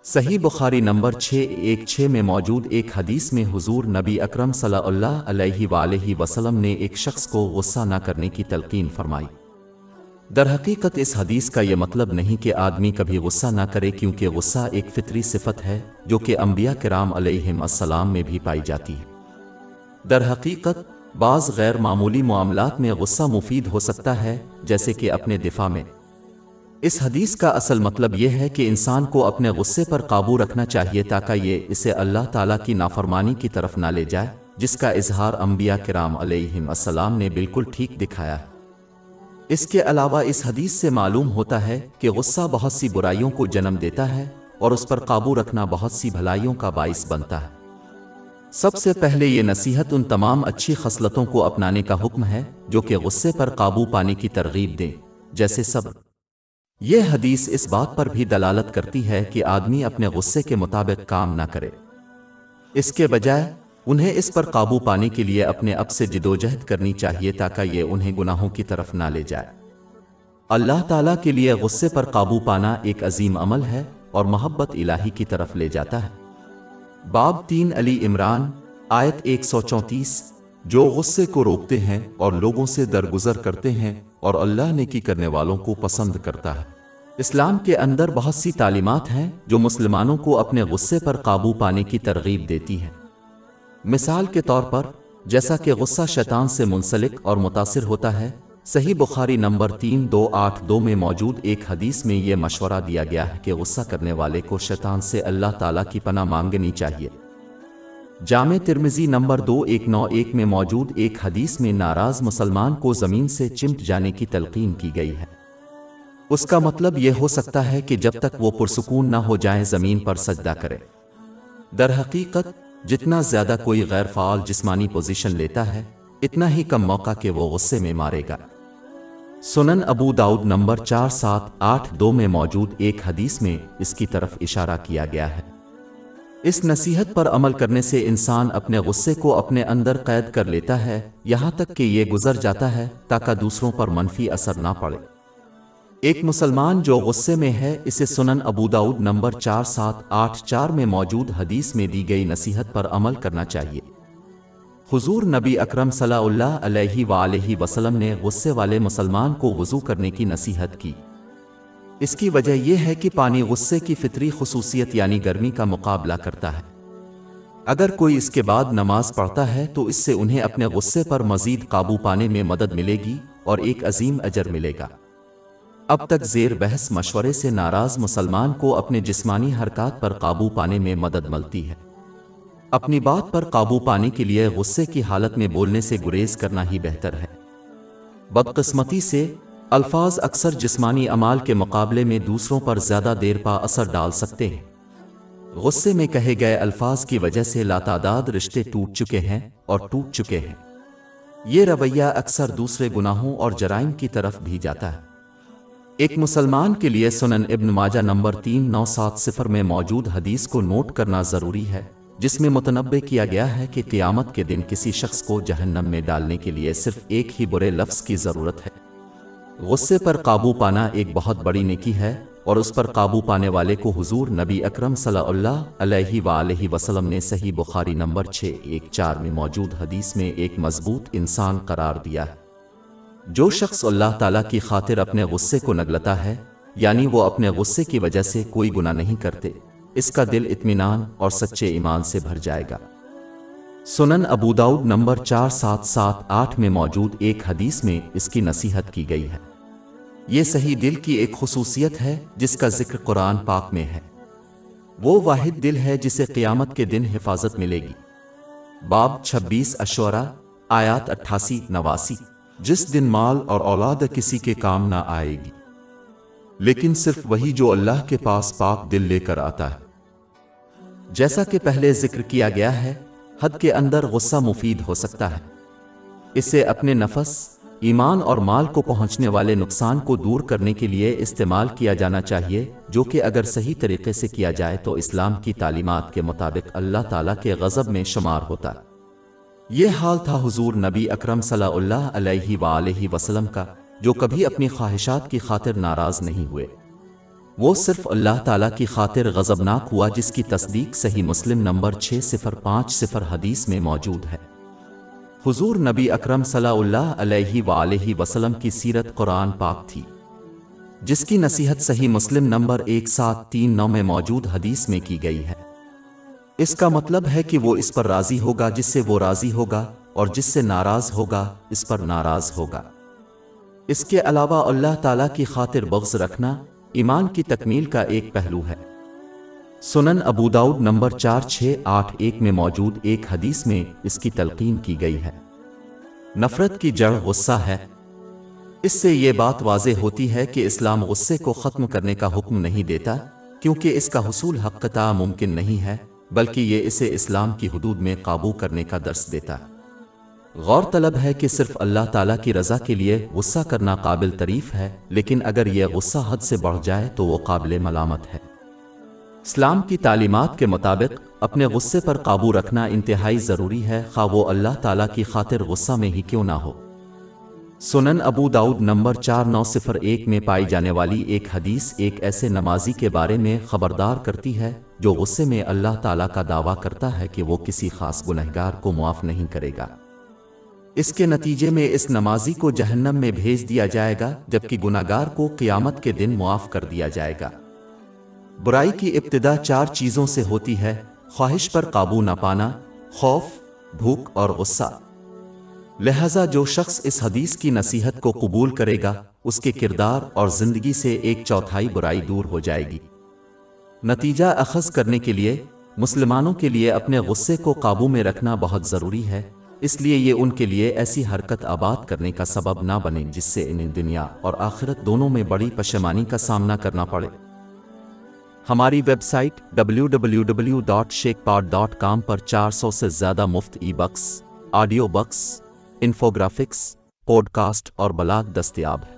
صحیح بخاری نمبر 616 میں موجود ایک حدیث میں حضور نبی اکرم صلی اللہ علیہ وآلہ وسلم نے ایک شخص کو غصہ نہ کرنے کی تلقین فرمائی۔ در حقیقت اس حدیث کا یہ مطلب نہیں کہ آدمی کبھی غصہ نہ کرے، کیونکہ غصہ ایک فطری صفت ہے جو کہ انبیاء کرام علیہم السلام میں بھی پائی جاتی ہے۔ در حقیقت بعض غیر معمولی معاملات میں غصہ مفید ہو سکتا ہے، جیسے کہ اپنے دفاع میں۔ اس حدیث کا اصل مطلب یہ ہے کہ انسان کو اپنے غصے پر قابو رکھنا چاہیے تاکہ یہ اسے اللہ تعالیٰ کی نافرمانی کی طرف نہ لے جائے، جس کا اظہار انبیاء کرام علیہم السلام نے بالکل ٹھیک دکھایا ہے۔ اس کے علاوہ اس حدیث سے معلوم ہوتا ہے کہ غصہ بہت سی برائیوں کو جنم دیتا ہے اور اس پر قابو رکھنا بہت سی بھلائیوں کا باعث بنتا ہے۔ سب سے پہلے یہ نصیحت ان تمام اچھی خصلتوں کو اپنانے کا حکم ہے جو کہ غصے پر قابو پانے کی ترغیب دیں، جیسے صبر۔ یہ حدیث اس بات پر بھی دلالت کرتی ہے کہ آدمی اپنے غصے کے مطابق کام نہ کرے، اس کے بجائے انہیں اس پر قابو پانے کے لیے اپنے آپ سے جدوجہد کرنی چاہیے تاکہ یہ انہیں گناہوں کی طرف نہ لے جائے۔ اللہ تعالیٰ کے لیے غصے پر قابو پانا ایک عظیم عمل ہے اور محبت الہی کی طرف لے جاتا ہے۔ باب 3 علی عمران آیت 134، جو غصے کو روکتے ہیں اور لوگوں سے درگزر کرتے ہیں اور اللہ نیکی کرنے والوں کو پسند کرتا ہے۔ اسلام کے اندر بہت سی تعلیمات ہیں جو مسلمانوں کو اپنے غصے پر قابو پانے کی ترغیب دیتی ہیں۔ مثال کے طور پر، جیسا کہ غصہ شیطان سے منسلک اور متاثر ہوتا ہے، صحیح بخاری نمبر 3282 میں موجود ایک حدیث میں یہ مشورہ دیا گیا ہے کہ غصہ کرنے والے کو شیطان سے اللہ تعالیٰ کی پناہ مانگنی چاہیے۔ جامع ترمذی نمبر 2191 میں موجود ایک حدیث میں ناراض مسلمان کو زمین سے چمٹ جانے کی تلقین کی گئی ہے۔ اس کا مطلب یہ ہو سکتا ہے کہ جب تک وہ پرسکون نہ ہو جائیں زمین پر سجدہ کرے۔ در حقیقت جتنا زیادہ کوئی غیر فعال جسمانی پوزیشن لیتا ہے، اتنا ہی کم موقع کہ وہ غصے میں مارے گا۔ سنن ابو داؤد نمبر 4782 میں موجود ایک حدیث میں اس کی طرف اشارہ کیا گیا ہے۔ اس نصیحت پر عمل کرنے سے انسان اپنے غصے کو اپنے اندر قید کر لیتا ہے، یہاں تک کہ یہ گزر جاتا ہے تاکہ دوسروں پر منفی اثر نہ پڑے۔ ایک مسلمان جو غصے میں ہے، اسے سنن ابو داؤد نمبر 4784 میں موجود حدیث میں دی گئی نصیحت پر عمل کرنا چاہیے۔ حضور نبی اکرم صلی اللہ علیہ وآلہ وسلم نے غصے والے مسلمان کو وضو کرنے کی نصیحت کی۔ اس کی وجہ یہ ہے کہ پانی غصے کی فطری خصوصیت یعنی گرمی کا مقابلہ کرتا ہے۔ اگر کوئی اس کے بعد نماز پڑھتا ہے تو اس سے انہیں اپنے غصے پر مزید قابو پانے میں مدد ملے گی اور ایک عظیم اجر ملے گا۔ اب تک زیر بحث مشورے سے ناراض مسلمان کو اپنے جسمانی حرکات پر قابو پانے میں مدد ملتی ہے۔ اپنی بات پر قابو پانے کے لیے غصے کی حالت میں بولنے سے گریز کرنا ہی بہتر ہے۔ بدقسمتی سے الفاظ اکثر جسمانی اعمال کے مقابلے میں دوسروں پر زیادہ دیر پا اثر ڈال سکتے ہیں۔ غصے میں کہے گئے الفاظ کی وجہ سے لاتعداد رشتے ٹوٹ چکے ہیں اور ٹوٹ چکے ہیں۔ یہ رویہ اکثر دوسرے گناہوں اور جرائم کی طرف بھی جاتا ہے۔ ایک مسلمان کے لیے سنن ابن ماجہ نمبر 3970 میں موجود حدیث کو نوٹ کرنا ضروری ہے، جس میں متنبہ کیا گیا ہے کہ قیامت کے دن کسی شخص کو جہنم میں ڈالنے کے لیے صرف ایک ہی برے لفظ کی ضرورت ہے۔ غصے پر قابو پانا ایک بہت بڑی نیکی ہے اور اس پر قابو پانے والے کو حضور نبی اکرم صلی اللہ علیہ وآلہ وسلم نے صحیح بخاری نمبر 614 میں موجود حدیث میں ایک مضبوط انسان قرار دیا ہے۔ جو شخص اللہ تعالیٰ کی خاطر اپنے غصے کو نگلتا ہے، یعنی وہ اپنے غصے کی وجہ سے کوئی گناہ نہیں کرتے، اس کا دل اطمینان اور سچے ایمان سے بھر جائے گا۔ سنن ابو داؤد نمبر 4778 میں موجود ایک حدیث میں اس کی نصیحت کی گئی ہے۔ یہ صحیح دل کی ایک خصوصیت ہے جس کا ذکر قرآن پاک میں ہے۔ وہ واحد دل ہے جسے قیامت کے دن حفاظت ملے گی۔ باب 26 الشعراء آیات 88-89، جس دن مال اور اولاد کسی کے کام نہ آئے گی، لیکن صرف وہی جو اللہ کے پاس پاک دل لے کر آتا ہے۔ جیسا کہ پہلے ذکر کیا گیا ہے، حد کے اندر غصہ مفید ہو سکتا ہے۔ اسے اپنے نفس، ایمان اور مال کو پہنچنے والے نقصان کو دور کرنے کے لیے استعمال کیا جانا چاہیے، جو کہ اگر صحیح طریقے سے کیا جائے تو اسلام کی تعلیمات کے مطابق اللہ تعالیٰ کے غضب میں شمار ہوتا ہے۔ یہ حال تھا حضور نبی اکرم صلی اللہ علیہ وآلہ وسلم کا، جو کبھی اپنی خواہشات کی خاطر ناراض نہیں ہوئے۔ وہ صرف اللہ تعالیٰ کی خاطر غضبناک ہوا، جس کی تصدیق صحیح مسلم نمبر 6050 حدیث میں موجود ہے۔ حضور نبی اکرم صلی اللہ علیہ وآلہ وسلم کی سیرت قرآن پاک تھی، جس کی نصیحت صحیح مسلم نمبر 1739 میں موجود حدیث میں کی گئی ہے۔ اس کا مطلب ہے کہ وہ اس پر راضی ہوگا جس سے وہ راضی ہوگا، اور جس سے ناراض ہوگا اس پر ناراض ہوگا۔ اس کے علاوہ اللہ تعالیٰ کی خاطر بغض رکھنا ایمان کی تکمیل کا ایک پہلو ہے۔ سنن ابو داؤد نمبر 4681 میں موجود ایک حدیث میں اس کی تلقین کی گئی ہے۔ نفرت کی جڑ غصہ ہے۔ اس سے یہ بات واضح ہوتی ہے کہ اسلام غصے کو ختم کرنے کا حکم نہیں دیتا، کیونکہ اس کا حصول حقیقتاً ممکن نہیں ہے، بلکہ یہ اسے اسلام کی حدود میں قابو کرنے کا درس دیتا ہے۔ غور طلب ہے کہ صرف اللہ تعالیٰ کی رضا کے لیے غصہ کرنا قابل تعریف ہے، لیکن اگر یہ غصہ حد سے بڑھ جائے تو وہ قابل ملامت ہے۔ اسلام کی تعلیمات کے مطابق اپنے غصے پر قابو رکھنا انتہائی ضروری ہے، خواہ وہ اللہ تعالیٰ کی خاطر غصہ میں ہی کیوں نہ ہو۔ سنن ابو داؤد نمبر 4901 میں پائی جانے والی ایک حدیث ایک ایسے نمازی کے بارے میں خبردار کرتی ہے جو غصے میں اللہ تعالیٰ کا دعویٰ کرتا ہے کہ وہ کسی خاص گنہگار کو معاف نہیں کرے گا۔ اس کے نتیجے میں اس نمازی کو جہنم میں بھیج دیا جائے گا، جبکہ گنہگار کو قیامت کے دن معاف کر دیا جائے گا۔ برائی کی ابتدا 4 چیزوں سے ہوتی ہے: خواہش پر قابو نہ پانا، خوف، بھوک اور غصہ۔ لہذا جو شخص اس حدیث کی نصیحت کو قبول کرے گا، اس کے کردار اور زندگی سے 1/4 برائی دور ہو جائے گی۔ نتیجہ اخذ کرنے کے لیے مسلمانوں کے لیے اپنے غصے کو قابو میں رکھنا بہت ضروری ہے، اس لیے یہ ان کے لیے ایسی حرکت آباد کرنے کا سبب نہ بنے جس سے انہیں دنیا اور آخرت دونوں میں بڑی پشیمانی کا سامنا کرنا پڑے۔ ہماری ویب سائٹ www.shekpod.com پر 400 سے زیادہ مفت e books, audio books, infographics, podcast اور بلاگ دستیاب ہے۔